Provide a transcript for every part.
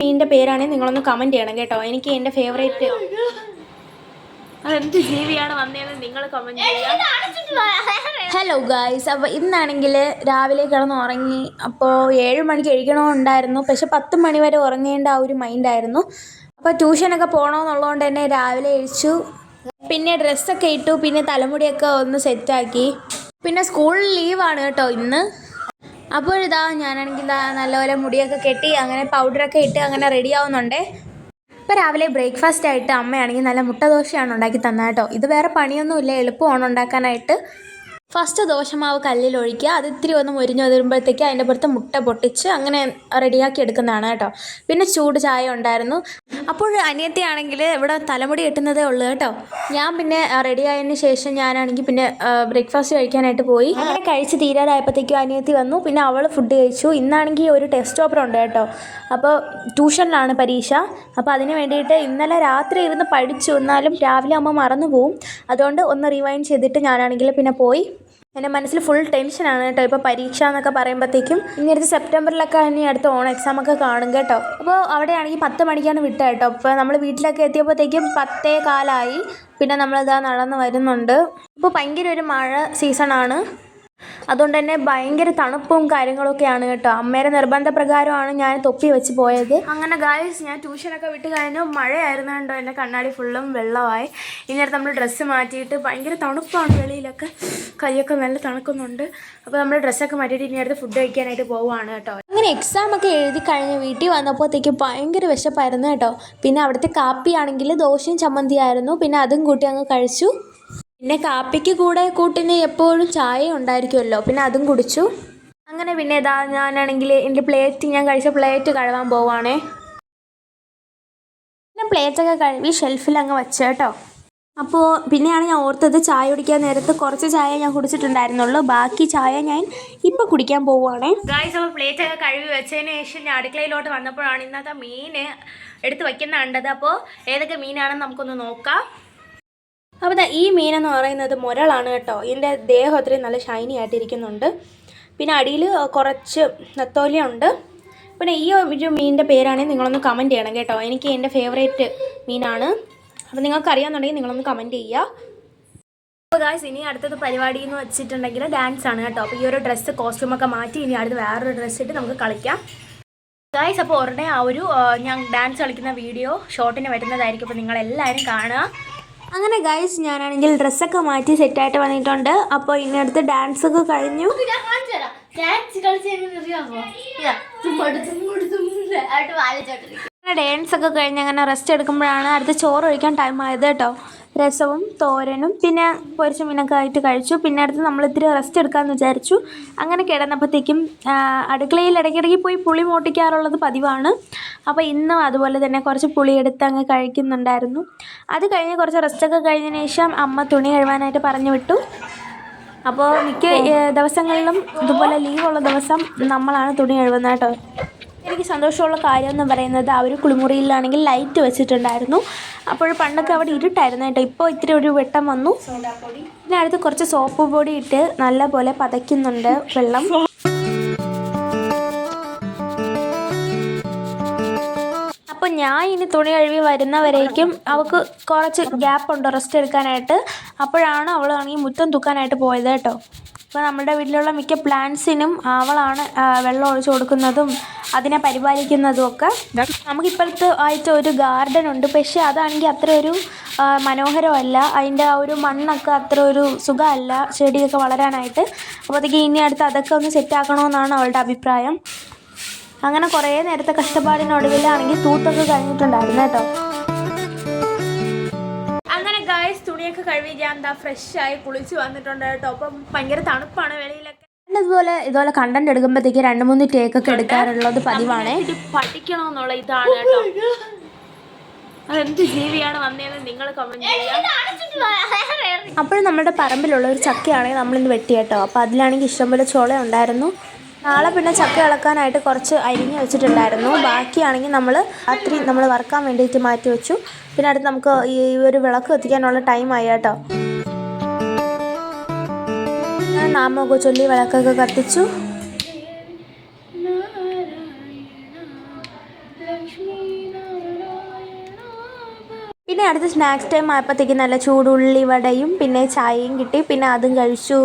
മീനിൻ്റെ പേരാണെങ്കിൽ നിങ്ങളൊന്ന് കമൻറ്റ് ചെയ്യണം കേട്ടോ. എനിക്ക് എൻ്റെ ഫേവറേറ്റ് അതെന്ത് ജീവിയാണ് വന്നതെന്ന് നിങ്ങൾ കമൻറ്റ് ചെയ്യുക. ഹലോ ഗായ്സ്, അപ്പോൾ ഇന്നാണെങ്കിൽ രാവിലെ കിടന്ന് ഉറങ്ങി. അപ്പോൾ 7 മണിക്ക് എഴുതണമെന്നുണ്ടായിരുന്നു, പക്ഷെ 10 മണി വരെ ഉറങ്ങേണ്ട ആ ഒരു മൈൻഡായിരുന്നു. അപ്പോൾ ട്യൂഷനൊക്കെ പോകണമെന്നുള്ളതുകൊണ്ട് തന്നെ രാവിലെ എഴുതിച്ചു. പിന്നെ ഡ്രസ്സൊക്കെ ഇട്ടു, പിന്നെ തലമുടിയൊക്കെ ഒന്ന് സെറ്റാക്കി. പിന്നെ സ്കൂളിൽ ലീവാണ് കേട്ടോ ഇന്ന്. അപ്പോൾ ഇതാ ഞാനാണെങ്കിൽ നല്ലപോലെ മുടിയൊക്കെ കെട്ടി അങ്ങനെ പൗഡറൊക്കെ ഇട്ട് അങ്ങനെ റെഡി ആവുന്നുണ്ടേ. ഇപ്പോൾ രാവിലെ ബ്രേക്ക്ഫാസ്റ്റ് ആയിട്ട് അമ്മയാണെങ്കിൽ നല്ല മുട്ട ദോശയാണ് ഉണ്ടാക്കി തന്നത് കേട്ടോ. ഇത് വേറെ പണിയൊന്നുമില്ല, എളുപ്പമാണ് ഉണ്ടാക്കാനായിട്ട്. ഫസ്റ്റ് ദോശമാവ് കല്ലിലൊഴിക്കുക, അത് ഇത്തിരി ഒന്ന് മുരിഞ്ഞ് വരുമ്പോഴത്തേക്ക് അതിൻ്റെ പുറത്ത് മുട്ട പൊട്ടിച്ച് അങ്ങനെ റെഡിയാക്കി എടുക്കുന്നതാണ് കേട്ടോ. പിന്നെ ചൂട് ചായ ഉണ്ടായിരുന്നു. അപ്പോൾ അനിയത്തിയാണെങ്കിൽ ഇവിടെ തലമുടി കെട്ടുന്നതേ ഉള്ളൂ കേട്ടോ. ഞാൻ പിന്നെ റെഡി ആയതിന് ശേഷം ഞാനാണെങ്കിൽ പിന്നെ ബ്രേക്ക്ഫാസ്റ്റ് കഴിക്കാനായിട്ട് പോയി. അങ്ങനെ കഴിച്ച് തീരാറായപ്പോഴത്തേക്കും അനിയത്തി വന്നു. പിന്നെ അവൾ ഫുഡ് കഴിച്ചു. ഇന്നാണെങ്കിൽ ഒരു ടെസ്റ്റ് പേപ്പർ ഉണ്ട് കേട്ടോ. അപ്പോൾ ട്യൂഷനിലാണ് പരീക്ഷ. അപ്പോൾ അതിന് വേണ്ടിയിട്ട് ഇന്നലെ രാത്രി ഇരുന്ന് പഠിച്ചു, എന്നാലും രാവിലെ അമ്മ മറന്നു പോവും. അതുകൊണ്ട് ഒന്ന് റിവൈൻഡ് ചെയ്തിട്ട് ഞാനാണെങ്കിൽ പിന്നെ പോയി. എൻ്റെ മനസ്സിൽ ഫുൾ ടെൻഷനാണ് കേട്ടോ. ഇപ്പോൾ പരീക്ഷ എന്നൊക്കെ പറയുമ്പോഴത്തേക്കും ഇനി അടുത്ത് സെപ്റ്റംബറിലൊക്കെ ഇനി അടുത്ത ഓണം എക്സാമൊക്കെ കാണും കേട്ടോ. അപ്പോൾ അവിടെയാണെങ്കിൽ 10 മണിക്കാണ് വിട്ടത് കേട്ടോ. അപ്പോൾ നമ്മൾ വീട്ടിലൊക്കെ എത്തിയപ്പോഴത്തേക്കും 10:15. പിന്നെ നമ്മളിതാ നടന്ന് വരുന്നുണ്ട്. ഇപ്പോൾ ഭയങ്കര ഒരു മഴ സീസണാണ്, അതുകൊണ്ട് തന്നെ ഭയങ്കര തണുപ്പും കാര്യങ്ങളൊക്കെയാണ് കേട്ടോ. അമ്മയുടെ നിർബന്ധപ്രകാരമാണ് ഞാൻ തൊപ്പി വെച്ച് പോയത്. അങ്ങനെ ഗായ്സ്, ഞാൻ ട്യൂഷനൊക്കെ വിട്ട് കഴിഞ്ഞു. മഴയായിരുന്നു കേട്ടോ, എൻ്റെ കണ്ണാടി ഫുള്ളും വെള്ളമായി. ഇനിയടുത്ത് നമ്മൾ ഡ്രസ്സ് മാറ്റിയിട്ട് ഭയങ്കര തണുപ്പാണ് വെളിയിലൊക്കെ, കൈയൊക്കെ നല്ല തണുക്കുന്നുണ്ട്. അപ്പോൾ നമ്മൾ ഡ്രസ്സൊക്കെ മാറ്റിയിട്ട് ഇനി അടുത്ത് ഫുഡ് കഴിക്കാനായിട്ട് പോവുകയാണ് കേട്ടോ. അങ്ങനെ എക്സാമൊക്കെ എഴുതി കഴിഞ്ഞ് വീട്ടിൽ വന്നപ്പോഴത്തേക്കും ഭയങ്കര വിശപ്പായിരുന്നു കേട്ടോ. പിന്നെ അവിടുത്തെ കാപ്പിയാണെങ്കിൽ ദോശയും ചമ്മന്തിയായിരുന്നു. പിന്നെ അതും കൂട്ടി അങ്ങ് കഴിച്ചു. പിന്നെ കാപ്പിക്ക് കൂടെ കൂട്ടിന് എപ്പോഴും ചായ ഉണ്ടായിരിക്കുമല്ലോ, പിന്നെ അതും കുടിച്ചു. അങ്ങനെ പിന്നെ ഇതാ ഞാനാണെങ്കിൽ എൻ്റെ ഞാൻ കഴിച്ച പ്ലേറ്റ് കഴുകാൻ പോവുകയാണേ. പിന്നെ പ്ലേറ്റൊക്കെ കഴുകി ഷെൽഫിൽ അങ്ങ് വെച്ചു കേട്ടോ. അപ്പോൾ പിന്നെയാണ് ഞാൻ ഓർത്തത് ചായ കുടിക്കാൻ നേരത്ത് കുറച്ച് ചായ ഞാൻ കുടിച്ചിട്ടുണ്ടായിരുന്നുള്ളൂ, ബാക്കി ചായ ഞാൻ ഇപ്പോൾ കുടിക്കാൻ പോവുകയാണേ. ഗായ്സ്, അപ്പോൾ പ്ലേറ്റൊക്കെ കഴുകി വെച്ചതിന് ശേഷം ഞാൻ അടുക്കളയിലോട്ട് വന്നപ്പോഴാണ് ഇന്നത്തെ മീൻ എടുത്ത് വയ്ക്കുന്ന കണ്ടത്. അപ്പോൾ ഏതൊക്കെ മീനാണെന്ന് നമുക്കൊന്ന് നോക്കാം. അപ്പോൾ ഈ മീനെന്ന് പറയുന്നത് മുരളാണ് കേട്ടോ. ഇതിൻ്റെ ദേഹം അത്രയും നല്ല ഷൈനി ആയിട്ടിരിക്കുന്നുണ്ട്. പിന്നെ അടിയിൽ കുറച്ച് നത്തോലിയുണ്ട്. പിന്നെ ഈ ഒരു മീനിൻ്റെ പേരാണെങ്കിൽ നിങ്ങളൊന്ന് കമൻറ്റ് ചെയ്യണം കേട്ടോ. എനിക്ക് എൻ്റെ ഫേവറേറ്റ് മീനാണ്. അപ്പോൾ നിങ്ങൾക്ക് അറിയാമെന്നുണ്ടെങ്കിൽ നിങ്ങളൊന്ന് കമൻറ്റ് ചെയ്യുക. അപ്പോൾ ഗായ്സ്, ഇനി അടുത്തത് പരിപാടി എന്ന് വെച്ചിട്ടുണ്ടെങ്കിൽ ഡാൻസ് ആണ് കേട്ടോ. അപ്പോൾ ഈ ഒരു ഡ്രസ്സ് കോസ്റ്റ്യൂമൊക്കെ മാറ്റി ഇനി അടുത്ത് വേറൊരു ഡ്രസ്സ് ഇട്ട് നമുക്ക് കളിക്കാം ഗായ്സ്. അപ്പോൾ ഉടനെ ആ ഒരു ഞാൻ ഡാൻസ് കളിക്കുന്ന വീഡിയോ ഷോർട്ടിന് വരുന്നതായിരിക്കും. അപ്പോൾ നിങ്ങളെല്ലാവരും കാണുക. അങ്ങനെ ഗൈസ്, ഞാനാണെങ്കിൽ ഡ്രസ്സൊക്കെ മാറ്റി സെറ്റായിട്ട് വന്നിട്ടുണ്ട്. അപ്പോൾ ഇന്നടുത്ത് ഡാൻസൊക്കെ കഴിഞ്ഞു. ഡാൻസൊക്കെ കഴിഞ്ഞ് അങ്ങനെ റെസ്റ്റ് എടുക്കുമ്പോഴാണ് അടുത്ത് ചോറ് കഴിക്കാൻ ടൈം ആയത് കേട്ടോ. രസവും തോരനും പിന്നെ പൊരിച്ച മീനൊക്കെ ആയിട്ട് കഴിച്ചു. പിന്നെ അടുത്ത് നമ്മൾ ഇത്തിരി റെസ്റ്റ് എടുക്കാമെന്ന് വിചാരിച്ചു. അങ്ങനെ കിടന്നപ്പോഴത്തേക്കും അടുക്കളയിൽ ഇടയ്ക്കിടയ്ക്ക് പോയി പുളി മോട്ടിക്കാറുള്ളത് പതിവാണ്. അപ്പോൾ ഇന്നും അതുപോലെ തന്നെ കുറച്ച് പുളി എടുത്ത് അങ്ങ് കഴിക്കുന്നുണ്ടായിരുന്നു. അത് കഴിഞ്ഞ് കുറച്ച് റെസ്റ്റൊക്കെ കഴിഞ്ഞതിന് ശേഷം അമ്മ തുണി കഴുകാനായിട്ട് പറഞ്ഞു വിട്ടു. അപ്പോൾ മിക്ക ദിവസങ്ങളിലും ഇതുപോലെ ലീവുള്ള ദിവസം നമ്മളാണ് തുണി കഴുകുന്നത് കേട്ടോ. എനിക്ക് സന്തോഷമുള്ള കാര്യം എന്ന് പറയുന്നത് ആ ഒരു കുളിമുറിയിലാണെങ്കിൽ ലൈറ്റ് വെച്ചിട്ടുണ്ടായിരുന്നു. അപ്പോൾ പണ്ടൊക്കെ അവിടെ ഇരുട്ടായിരുന്നു കേട്ടോ. ഇപ്പോൾ ഇത്തിരി ഒരു വെട്ടം വന്നു. പിന്നെ അടുത്ത് കുറച്ച് സോപ്പ് പൊടി ഇട്ട് നല്ല പോലെ പതയ്ക്കുന്നുണ്ട് വെള്ളം. അപ്പോൾ ഞാൻ ഇനി തുണി കഴുകി വരുന്നവരേക്കും അവൾക്ക് കുറച്ച് ഗ്യാപ്പുണ്ട് റെസ്റ്റ് എടുക്കാനായിട്ട്. അപ്പോഴാണ് അവളാണെങ്കിൽ മുറ്റം തൂക്കാനായിട്ട് പോയത് കേട്ടോ. അപ്പോൾ നമ്മുടെ വീട്ടിലുള്ള മിക്ക പ്ലാന്റ്സിനും അവളാണ് വെള്ളം ഒഴിച്ച് കൊടുക്കുന്നതും അതിനെ പരിപാലിക്കുന്നതും ഒക്കെ. നമുക്കിപ്പോഴത്തെ ആയിട്ട് ഒരു ഗാർഡൻ ഉണ്ട്, പക്ഷേ അതാണെങ്കിൽ അത്ര ഒരു മനോഹരമല്ല. അതിൻ്റെ ആ ഒരു മണ്ണൊക്കെ അത്ര ഒരു സുഖമല്ല ചെടിയൊക്കെ വളരാനായിട്ട്. അപ്പോഴത്തേക്ക് ഇനി അടുത്ത് അതൊക്കെ ഒന്ന് സെറ്റാക്കണമെന്നാണ് അവളുടെ അഭിപ്രായം. അങ്ങനെ കുറേ നേരത്തെ കഷ്ടപ്പാടിനൊടുവിലാണെങ്കിൽ തൂത്തൊക്കെ കഴിഞ്ഞിട്ടുണ്ടായിരുന്നു കേട്ടോ. അങ്ങനെ ഗായ്സ്, തുണിയൊക്കെ കഴുകി ഞാൻ എന്താ ഫ്രഷായി കുളിച്ച് വന്നിട്ടുണ്ട് കേട്ടോ. അപ്പം ഭയങ്കര തണുപ്പാണ് വെളിയിലൊക്കെ. ഇതുപോലെ കണ്ടന്റ് എടുക്കുമ്പോഴത്തേക്ക് 2-3 ടേക്കൊക്കെ എടുക്കാറുള്ളത് പതിവാണ്. പഠിക്കണമെന്നുള്ള ഇതാണ് കേട്ടോ. അതെന്ത് ജീവിയാണ് വന്നതെന്ന് നിങ്ങൾ കമന്റ് ചെയ്യുക. അപ്പോഴും നമ്മുടെ പറമ്പിലുള്ള ഒരു ചക്കയാണെങ്കിൽ നമ്മളിന്ന് വെട്ടി കേട്ടോ. അപ്പോൾ അതിലാണെങ്കിൽ ഇഷ്ടംപോലെ ചോള ഉണ്ടായിരുന്നു. നാളെ പിന്നെ ചക്ക ഇളക്കാനായിട്ട് കുറച്ച് അരിഞ്ഞ് വെച്ചിട്ടുണ്ടായിരുന്നു. ബാക്കിയാണെങ്കിൽ രാത്രി നമ്മൾ വറുക്കാൻ വേണ്ടിയിട്ട് മാറ്റി വെച്ചു. പിന്നെ അടുത്ത് നമുക്ക് ഈ ഒരു വിളക്ക് കത്തിക്കാനുള്ള ടൈമായി കേട്ടോ. നാമമൊക്കെ ചൊല്ലി വിളക്കൊക്കെ കത്തിച്ചു. ലക്ഷ്മി പിന്നെ അടുത്ത സ്നാക്സ് ടൈം ആയപ്പോഴത്തേക്ക് നല്ല ചൂടുള്ളി വടയും പിന്നെ ചായയും കിട്ടി. പിന്നെ അതും കഴിച്ചു.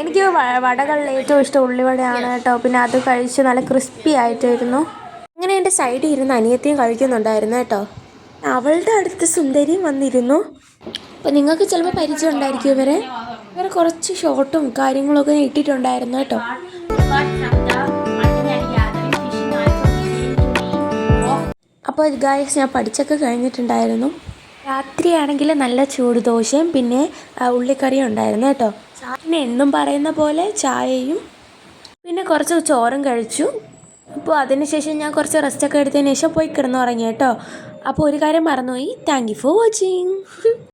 എനിക്ക് വടകളിൽ ഏറ്റവും ഇഷ്ടം ഉള്ളിവടയാണ് കേട്ടോ. പിന്നെ അത് കഴിച്ച് നല്ല ക്രിസ്പി ആയിട്ടായിരുന്നു. അങ്ങനെ എൻ്റെ സൈഡിൽ ഇരുന്ന് അനിയത്തിയും കഴിക്കുന്നുണ്ടായിരുന്നു കേട്ടോ. അവളുടെ അടുത്ത് സുന്ദരിയും വന്നിരുന്നു. അപ്പോൾ നിങ്ങൾക്ക് ചിലപ്പോൾ പരിചയം ഉണ്ടായിരിക്കും ഇവരെ കുറച്ച് ഷോർട്ടും കാര്യങ്ങളൊക്കെ ഇട്ടിട്ടുണ്ടായിരുന്നു കേട്ടോ. അപ്പോൾ ഗായ്സ് ഞാൻ പഠിച്ചൊക്കെ കഴിഞ്ഞിട്ടുണ്ടായിരുന്നു. രാത്രിയാണെങ്കിൽ നല്ല ചൂട് ദോശയും പിന്നെ ഉള്ളിക്കറിയും ഉണ്ടായിരുന്നു കേട്ടോ. പിന്നെ എന്നും പറയുന്ന പോലെ ചായയും പിന്നെ കുറച്ച് ചോറും കഴിച്ചു. അപ്പോൾ അതിനുശേഷം ഞാൻ കുറച്ച് റെസ്റ്റൊക്കെ എടുത്തതിന് ശേഷം പോയി കിടന്നുറങ്ങി കേട്ടോ. അപ്പോൾ ഒരു കാര്യം മറന്നുപോയി. Thank you for watching.